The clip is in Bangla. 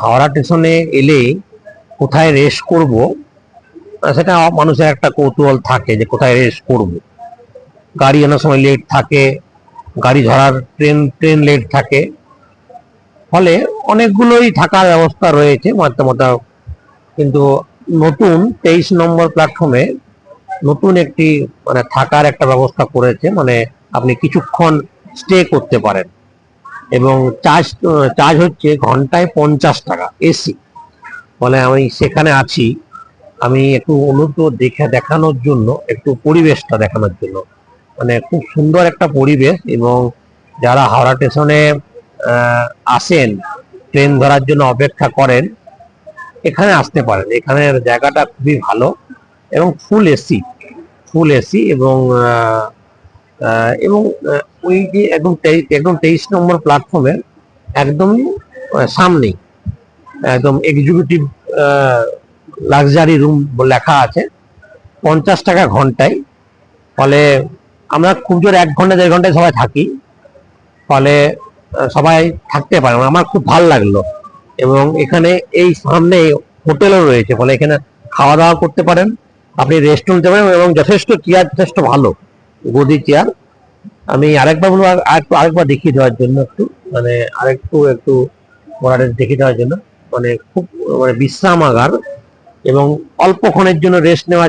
হাওড়া স্টেশনে এলে কোথায় রেস্ট করব, সেটা মানুষের একটা কৌতূহল থাকে যে কোথায় রেস্ট করব। গাড়ি অনেক সময় লেট থাকে, গাড়ি ধরার ট্রেন ট্রেন লেট থাকে, ফলে অনেকগুলোই থাকার ব্যবস্থা রয়েছে মাত্রা মাত্রা। কিন্তু নতুন 23 নম্বর প্ল্যাটফর্মে নতুন একটি মানে থাকার একটা ব্যবস্থা করেছে, মানে আপনি কিছুক্ষণ স্টে করতে পারেন এবং চার্জ চার্জ হচ্ছে ঘন্টায় 50 টাকা এসি। ফলে আমি সেখানে আছি, আমি একটু অনুরোধ দেখানোর জন্য, একটু পরিবেশটা দেখানোর জন্য। মানে খুব সুন্দর একটা পরিবেশ, এবং যারা হাওড়া স্টেশনে আসেন, ট্রেন ধরার জন্য অপেক্ষা করেন, এখানে আসতে পারেন। এখানের জায়গাটা খুবই ভালো এবং ফুল এসি, ফুল এসি। এবং এবং ওই যে একদম 23 নম্বর প্ল্যাটফর্মের একদমই সামনেই একদম এক্সিকিউটিভ লাক্সারি রুম লেখা আছে, 50 টাকা ঘন্টায়। ফলে আমরা খুব জোর 1 ঘন্টা 1.5 ঘন্টায় সবাই থাকি, ফলে সবাই থাকতে পারে। আমার খুব ভালো লাগলো। এবং এখানে এই সামনে হোটেলও রয়েছে, ফলে এখানে খাওয়া দাওয়া করতে পারেন, আপনি রেস্ট নিতে পারেন, এবং যথেষ্ট চেয়ার যথেষ্ট ভালো, গদি চেয়ার। আমি আরেকবার বলবো, আরেকবার দেখিয়ে দেওয়ার জন্য, একটু মানে একটু দেখিয়ে দেওয়ার জন্য। মানে খুব মানে বিশ্রামাগার, এবং অল্পক্ষণের জন্য রেস্ট নেওয়ার